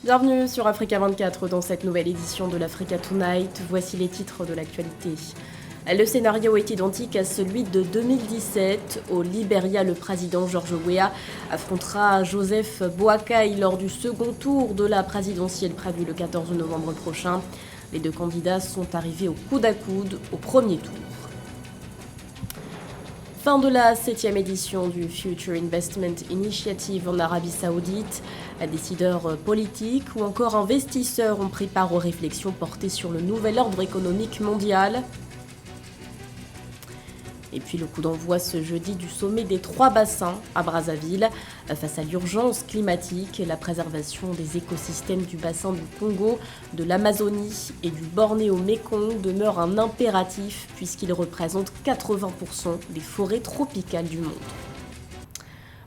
Bienvenue sur Africa 24 dans cette nouvelle édition de l'Africa Tonight. Voici les titres de l'actualité. Le scénario est identique à celui de 2017. Au Libéria, le président George Weah affrontera Joseph Boakai lors du second tour de la présidentielle prévue le 14 novembre prochain. Les deux candidats sont arrivés au coude à coude au premier tour. Fin de la 7e édition du Future Investment Initiative en Arabie Saoudite. Décideurs politiques ou encore investisseurs ont pris part aux réflexions portées sur le nouvel ordre économique mondial. Et puis le coup d'envoi ce jeudi du sommet des 3 bassins à Brazzaville. Face à l'urgence climatique, la préservation des écosystèmes du bassin du Congo, de l'Amazonie et du Bornéo-Mékong demeure un impératif puisqu'il représente 80% des forêts tropicales du monde.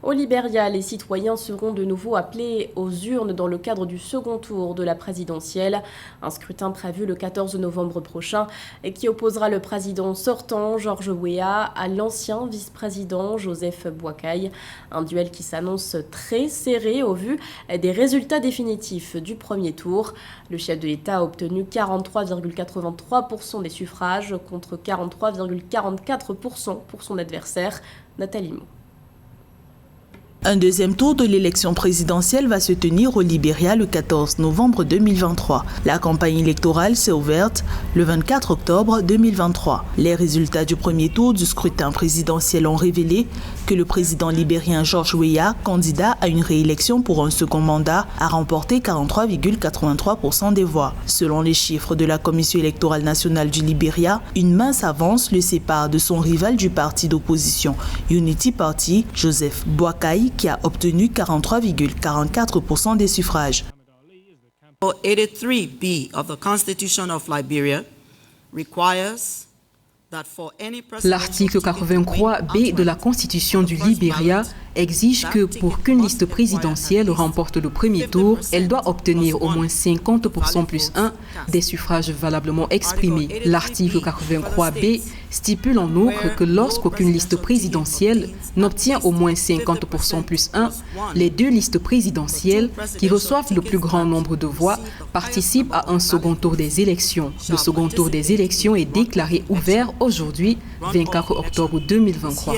Au Libéria, les citoyens seront de nouveau appelés aux urnes dans le cadre du second tour de la présidentielle. Un scrutin prévu le 14 novembre prochain et qui opposera le président sortant, George Weah, à l'ancien vice-président, Joseph Boakai. Un duel qui s'annonce très serré au vu des résultats définitifs du premier tour. Le chef de l'État a obtenu 43,83% des suffrages contre 43,44% pour son adversaire, Nathalie Mo. Un deuxième tour de l'élection présidentielle va se tenir au Libéria le 14 novembre 2023. La campagne électorale s'est ouverte le 24 octobre 2023. Les résultats du premier tour du scrutin présidentiel ont révélé que le président libérien George Weah, candidat à une réélection pour un second mandat, a remporté 43,83% des voix. Selon les chiffres de la Commission électorale nationale du Libéria, une mince avance le sépare de son rival du parti d'opposition Unity Party, Joseph Boakai, qui a obtenu 43,44% des suffrages. 83B of the Constitution of Liberia requires that for any L'article 83B de la Constitution du Libéria exige que pour qu'une liste présidentielle remporte le premier tour, elle doit obtenir au moins 50% plus 1 des suffrages valablement exprimés. L'article 83B stipule en outre que lorsqu'aucune liste présidentielle n'obtient au moins 50% plus 1, les deux listes présidentielles qui reçoivent le plus grand nombre de voix participent à un second tour des élections. Le second tour des élections est déclaré ouvert aujourd'hui, 24 octobre 2023.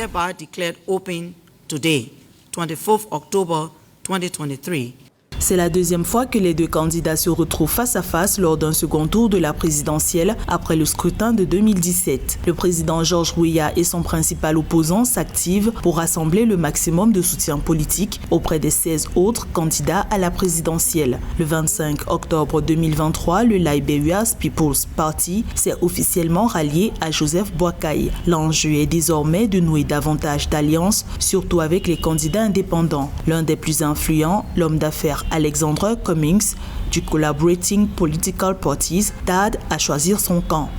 Today, 24th October 2023. C'est la deuxième fois que les deux candidats se retrouvent face à face lors d'un second tour de la présidentielle après le scrutin de 2017. Le président George Weah et son principal opposant s'activent pour rassembler le maximum de soutien politique auprès des 16 autres candidats à la présidentielle. Le 25 octobre 2023, le Liberia's People's Party s'est officiellement rallié à Joseph Boakai. L'enjeu est désormais de nouer davantage d'alliances, surtout avec les candidats indépendants. L'un des plus influents, l'homme d'affaires Alexander Cummings du Collaborating Political Parties, tarde à choisir son camp.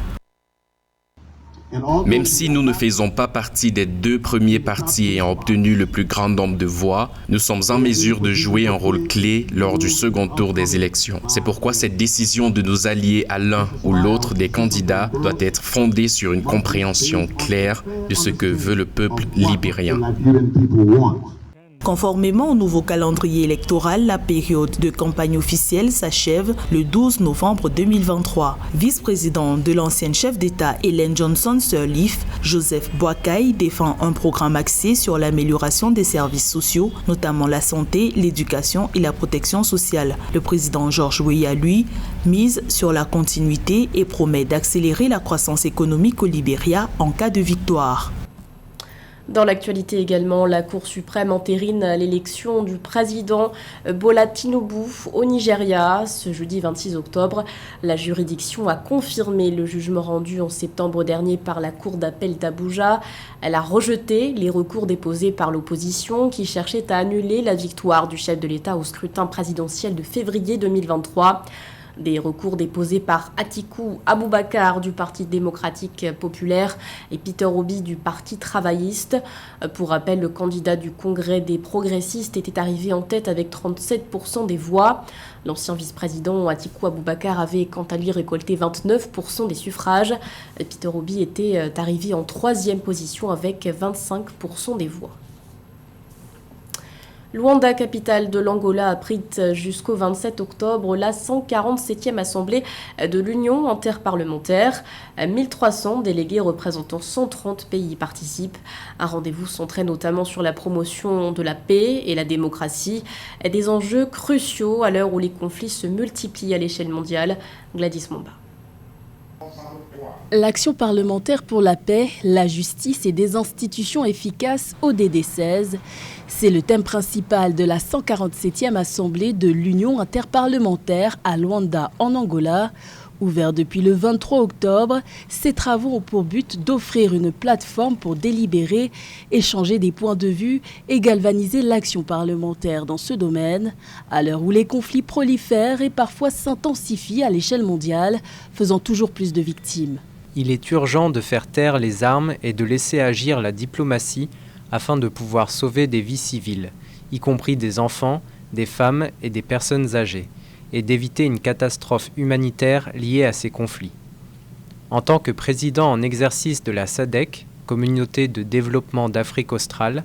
Même si nous ne faisons pas partie des deux premiers partis ayant obtenu le plus grand nombre de voix, nous sommes en mesure de jouer un rôle clé lors du second tour des élections. C'est pourquoi cette décision de nous allier à l'un ou l'autre des candidats doit être fondée sur une compréhension claire de ce que veut le peuple libérien. Conformément au nouveau calendrier électoral, la période de campagne officielle s'achève le 12 novembre 2023. Vice-président de l'ancienne chef d'État Ellen Johnson Sirleaf, Joseph Boakai défend un programme axé sur l'amélioration des services sociaux, notamment la santé, l'éducation et la protection sociale. Le président George Weah, lui, mise sur la continuité et promet d'accélérer la croissance économique au Libéria en cas de victoire. Dans l'actualité également, la Cour suprême entérine l'élection du président Bola Tinubu au Nigeria. Ce jeudi 26 octobre, la juridiction a confirmé le jugement rendu en septembre dernier par la Cour d'appel d'Abuja. Elle a rejeté les recours déposés par l'opposition qui cherchait à annuler la victoire du chef de l'État au scrutin présidentiel de février 2023. Des recours déposés par Atiku Abubakar du Parti démocratique populaire et Peter Obi du Parti travailliste. Pour rappel, le candidat du Congrès des progressistes était arrivé en tête avec 37% des voix. L'ancien vice-président Atiku Abubakar avait quant à lui récolté 29% des suffrages. Peter Obi était arrivé en troisième position avec 25% des voix. Luanda, capitale de l'Angola, abrite jusqu'au 27 octobre la 147e assemblée de l'Union interparlementaire. 1300 délégués représentant 130 pays y participent. Un rendez-vous centré notamment sur la promotion de la paix et la démocratie, des enjeux cruciaux à l'heure où les conflits se multiplient à l'échelle mondiale. Gladys Momba. L'action parlementaire pour la paix, la justice et des institutions efficaces au DD16, c'est le thème principal de la 147e Assemblée de l'Union interparlementaire à Luanda, en Angola. Ouvert depuis le 23 octobre, ces travaux ont pour but d'offrir une plateforme pour délibérer, échanger des points de vue et galvaniser l'action parlementaire dans ce domaine, à l'heure où les conflits prolifèrent et parfois s'intensifient à l'échelle mondiale, faisant toujours plus de victimes. Il est urgent de faire taire les armes et de laisser agir la diplomatie afin de pouvoir sauver des vies civiles, y compris des enfants, des femmes et des personnes âgées, et d'éviter une catastrophe humanitaire liée à ces conflits. En tant que président en exercice de la SADC, Communauté de développement d'Afrique australe,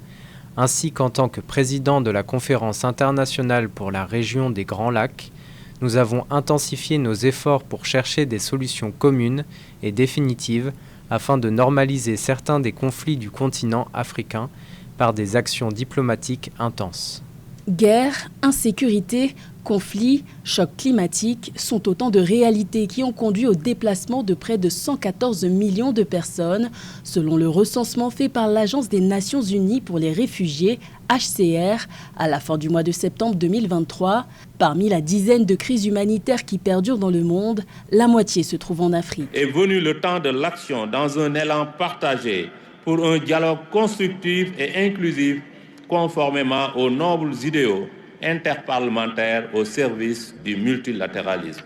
ainsi qu'en tant que président de la Conférence internationale pour la région des Grands Lacs, nous avons intensifié nos efforts pour chercher des solutions communes et définitives afin de normaliser certains des conflits du continent africain par des actions diplomatiques intenses. Guerre, insécurité, conflits, chocs climatiques sont autant de réalités qui ont conduit au déplacement de près de 114 millions de personnes, selon le recensement fait par l'Agence des Nations Unies pour les réfugiés, HCR, à la fin du mois de septembre 2023. Parmi la dizaine de crises humanitaires qui perdurent dans le monde, la moitié se trouve en Afrique. Est venu le temps de l'action dans un élan partagé pour un dialogue constructif et inclusif conformément aux nobles idéaux interparlementaires au service du multilatéralisme.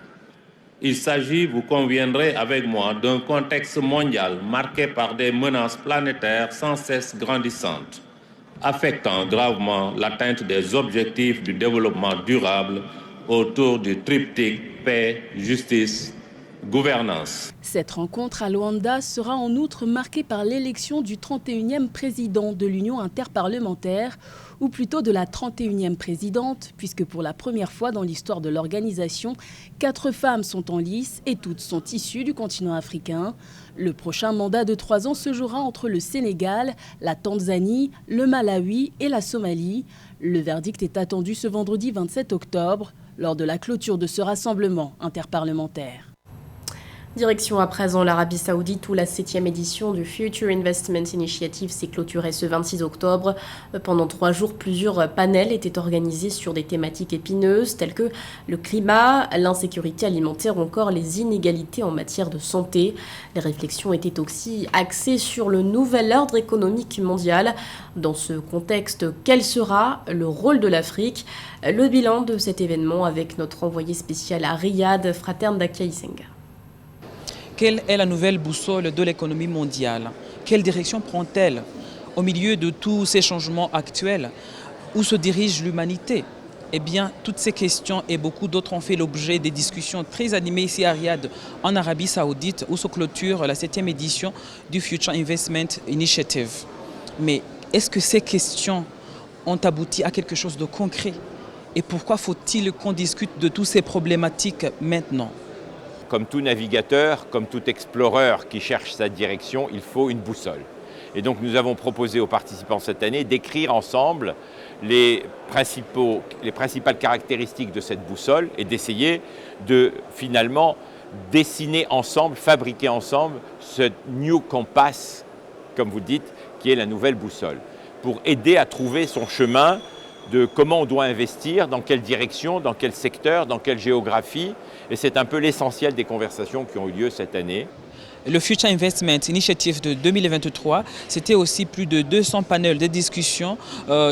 Il s'agit, vous conviendrez avec moi, d'un contexte mondial marqué par des menaces planétaires sans cesse grandissantes, affectant gravement l'atteinte des objectifs du développement durable autour du triptyque paix, justice, gouvernance. Cette rencontre à Luanda sera en outre marquée par l'élection du 31e président de l'Union interparlementaire, ou plutôt de la 31e présidente, puisque pour la première fois dans l'histoire de l'organisation, 4 femmes sont en lice et toutes sont issues du continent africain. Le prochain mandat de 3 ans se jouera entre le Sénégal, la Tanzanie, le Malawi et la Somalie. Le verdict est attendu ce vendredi 27 octobre, lors de la clôture de ce rassemblement interparlementaire. Direction à présent l'Arabie Saoudite où la 7e édition du Future Investment Initiative s'est clôturée ce 26 octobre. Pendant 3 jours, plusieurs panels étaient organisés sur des thématiques épineuses telles que le climat, l'insécurité alimentaire ou encore les inégalités en matière de santé. Les réflexions étaient aussi axées sur le nouvel ordre économique mondial. Dans ce contexte, quel sera le rôle de l'Afrique? Le bilan de cet événement avec notre envoyé spécial à Riyad, Fraterne Dakaisenga. Quelle est la nouvelle boussole de l'économie mondiale? Quelle direction prend-elle au milieu de tous ces changements actuels? Où se dirige l'humanité? Eh bien, toutes ces questions et beaucoup d'autres ont fait l'objet des discussions très animées ici à Riyad, en Arabie Saoudite, où se clôture la 7e édition du Future Investment Initiative. Mais est-ce que ces questions ont abouti à quelque chose de concret? Et pourquoi faut-il qu'on discute de toutes ces problématiques maintenant? Comme tout navigateur, comme tout explorer qui cherche sa direction, il faut une boussole. Et donc nous avons proposé aux participants cette année d'écrire ensemble les principales caractéristiques de cette boussole et d'essayer de finalement dessiner ensemble, fabriquer ensemble ce New Compass, comme vous dites, qui est la nouvelle boussole, pour aider à trouver son chemin de comment on doit investir, dans quelle direction, dans quel secteur, dans quelle géographie. Et c'est un peu l'essentiel des conversations qui ont eu lieu cette année. Le Future Investment Initiative de 2023, c'était aussi plus de 200 panels de discussion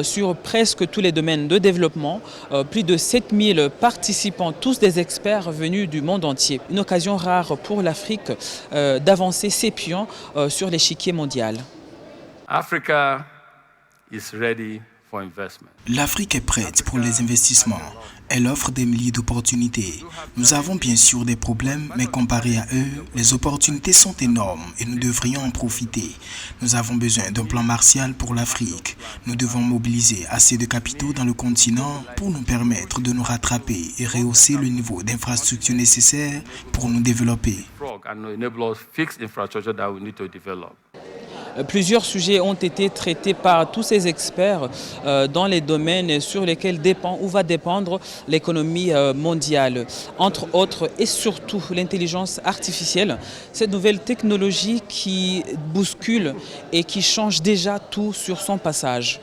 sur presque tous les domaines de développement. Plus de 7000 participants, tous des experts venus du monde entier. Une occasion rare pour l'Afrique d'avancer ses pions sur l'échiquier mondial. Africa is ready. L'Afrique est prête pour les investissements Elle offre des milliers d'opportunités. Nous avons bien sûr des problèmes, mais comparé à eux, les opportunités sont énormes et nous devrions en profiter. Nous avons besoin d'un plan Marshall pour l'Afrique. Nous devons mobiliser assez de capitaux dans le continent pour nous permettre de nous rattraper et rehausser le niveau d'infrastructure nécessaire pour nous développer. Plusieurs sujets ont été traités par tous ces experts dans les domaines sur lesquels dépend ou va dépendre l'économie mondiale. Entre autres et surtout l'intelligence artificielle, cette nouvelle technologie qui bouscule et qui change déjà tout sur son passage.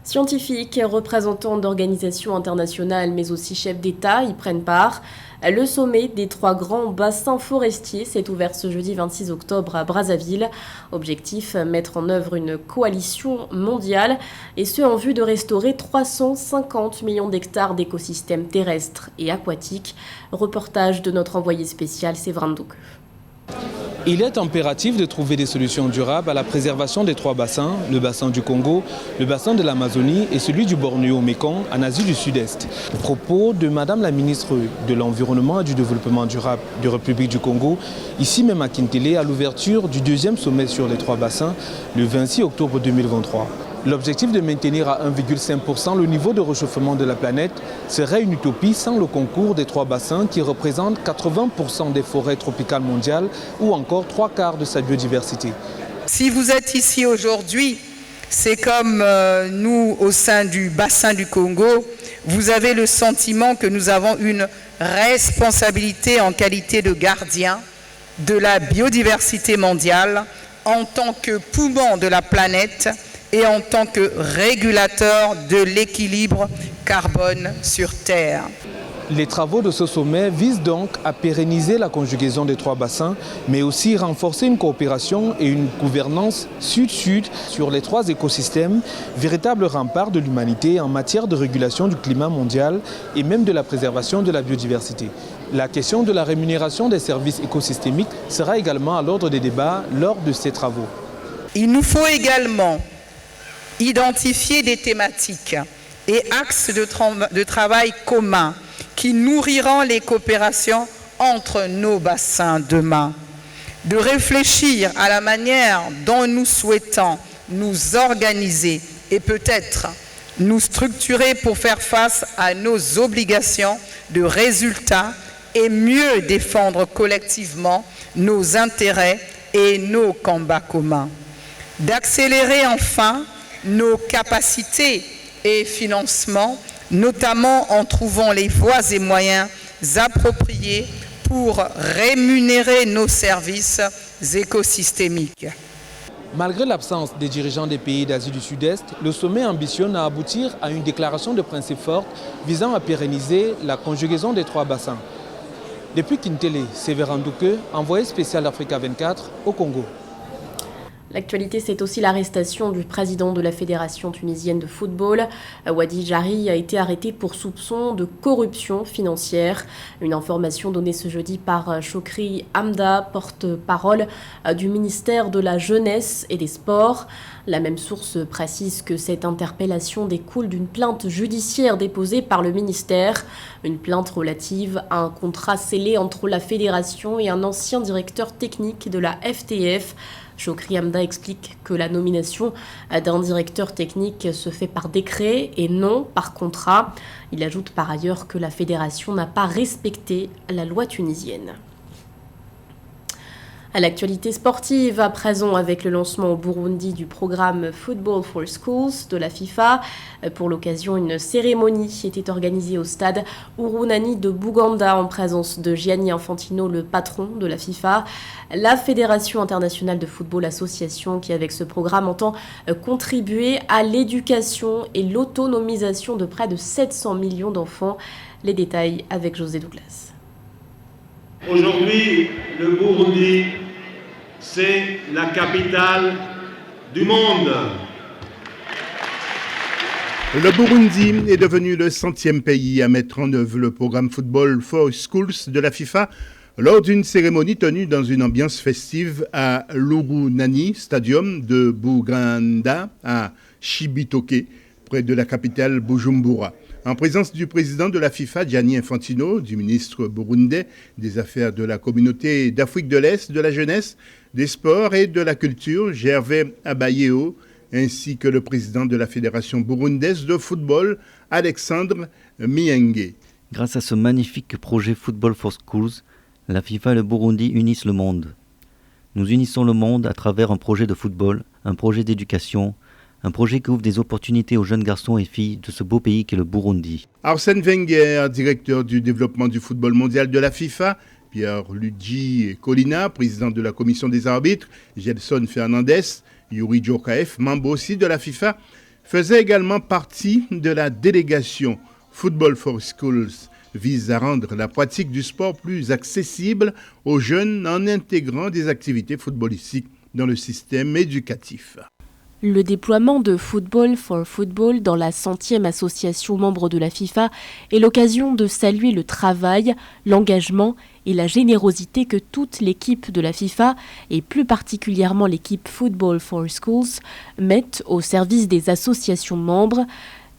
Scientifiques, représentants d'organisations internationales, mais aussi chefs d'État y prennent part. Le sommet des 3 grands bassins forestiers s'est ouvert ce jeudi 26 octobre à Brazzaville. Objectif, mettre en œuvre une coalition mondiale, et ce en vue de restaurer 350 millions d'hectares d'écosystèmes terrestres et aquatiques. Reportage de notre envoyé spécial Séverin Ndouke. Il est impératif de trouver des solutions durables à la préservation des 3 bassins, le bassin du Congo, le bassin de l'Amazonie et celui du Bornéo-Mékong en Asie du Sud-Est. Propos de Madame la ministre de l'Environnement et du Développement durable de République du Congo, ici même à Kintélé, à l'ouverture du 2e sommet sur les 3 bassins, le 26 octobre 2023. L'objectif de maintenir à 1,5% le niveau de réchauffement de la planète serait une utopie sans le concours des 3 bassins qui représentent 80% des forêts tropicales mondiales ou encore 3/4 de sa biodiversité. Si vous êtes ici aujourd'hui, c'est comme nous au sein du bassin du Congo, vous avez le sentiment que nous avons une responsabilité en qualité de gardien de la biodiversité mondiale en tant que poumon de la planète et en tant que régulateur de l'équilibre carbone sur Terre. Les travaux de ce sommet visent donc à pérenniser la conjugaison des 3 bassins, mais aussi renforcer une coopération et une gouvernance sud-sud sur les 3 écosystèmes, véritables remparts de l'humanité en matière de régulation du climat mondial et même de la préservation de la biodiversité. La question de la rémunération des services écosystémiques sera également à l'ordre des débats lors de ces travaux. Il nous faut également identifier des thématiques et axes de travail communs qui nourriront les coopérations entre nos bassins demain. De réfléchir à la manière dont nous souhaitons nous organiser et peut-être nous structurer pour faire face à nos obligations de résultats et mieux défendre collectivement nos intérêts et nos combats communs. D'accélérer enfin nos capacités et financements, notamment en trouvant les voies et moyens appropriés pour rémunérer nos services écosystémiques. Malgré l'absence des dirigeants des pays d'Asie du Sud-Est, le sommet ambitionne à aboutir à une déclaration de principe forte visant à pérenniser la conjugaison des 3 bassins. Depuis Kintélé, Séverin Ndouke, envoyé spécial d'Africa 24 au Congo. L'actualité, c'est aussi l'arrestation du président de la Fédération tunisienne de football. Wadi Jari a été arrêté pour soupçon de corruption financière. Une information donnée ce jeudi par Chokri Hamda, porte-parole du ministère de la Jeunesse et des Sports. La même source précise que cette interpellation découle d'une plainte judiciaire déposée par le ministère. Une plainte relative à un contrat scellé entre la fédération et un ancien directeur technique de la FTF. Chokri Hamda explique que la nomination d'un directeur technique se fait par décret et non par contrat. Il ajoute par ailleurs que la fédération n'a pas respecté la loi tunisienne. À l'actualité sportive, à présent avec le lancement au Burundi du programme Football for Schools de la FIFA. Pour l'occasion, une cérémonie était organisée au stade Urunani de Buganda en présence de Gianni Infantino, le patron de la FIFA. La Fédération internationale de football association qui, avec ce programme, entend contribuer à l'éducation et l'autonomisation de près de 700 millions d'enfants. Les détails avec José Douglas. Aujourd'hui, le Burundi, c'est la capitale du monde. Le Burundi est devenu le 100e pays à mettre en œuvre le programme Football for Schools de la FIFA lors d'une cérémonie tenue dans une ambiance festive à l'Urunani Stadium de Buganda à Chibitoke, près de la capitale Bujumbura. En présence du président de la FIFA, Gianni Infantino, du ministre burundais des Affaires de la Communauté d'Afrique de l'Est, de la Jeunesse, des Sports et de la Culture, Gervais Abayeo, ainsi que le président de la Fédération burundaise de football, Alexandre Mienge. Grâce à ce magnifique projet Football for Schools, la FIFA et le Burundi unissent le monde. Nous unissons le monde à travers un projet de football, un projet d'éducation, un projet qui ouvre des opportunités aux jeunes garçons et filles de ce beau pays qu'est le Burundi. Arsène Wenger, directeur du développement du football mondial de la FIFA, Pierre Luigi Colina, président de la commission des arbitres, Gelson Fernandez, Yuri Djokaev, membre aussi de la FIFA, faisaient également partie de la délégation Football for Schools, vise à rendre la pratique du sport plus accessible aux jeunes en intégrant des activités footballistiques dans le système éducatif. Le déploiement de Football for Football dans la 100e association membre de la FIFA est l'occasion de saluer le travail, l'engagement et la générosité que toute l'équipe de la FIFA, et plus particulièrement l'équipe Football for Schools, mettent au service des associations membres.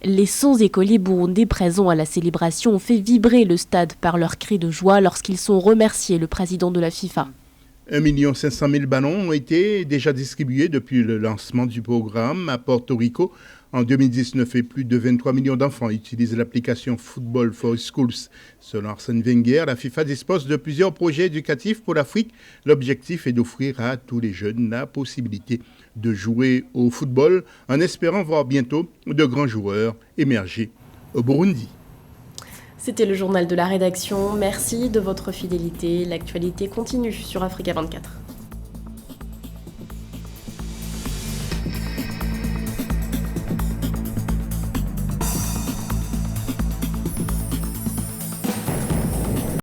Les 100 écoliers burundais présents à la célébration ont fait vibrer le stade par leurs cris de joie lorsqu'ils sont remerciés le président de la FIFA. 1 500 000 ballons ont été déjà distribués depuis le lancement du programme à Porto Rico en 2019 et plus de 23 millions d'enfants utilisent l'application Football for Schools. Selon Arsène Wenger, la FIFA dispose de plusieurs projets éducatifs pour l'Afrique. L'objectif est d'offrir à tous les jeunes la possibilité de jouer au football en espérant voir bientôt de grands joueurs émerger au Burundi. C'était le journal de la rédaction. Merci de votre fidélité. L'actualité continue sur Africa 24.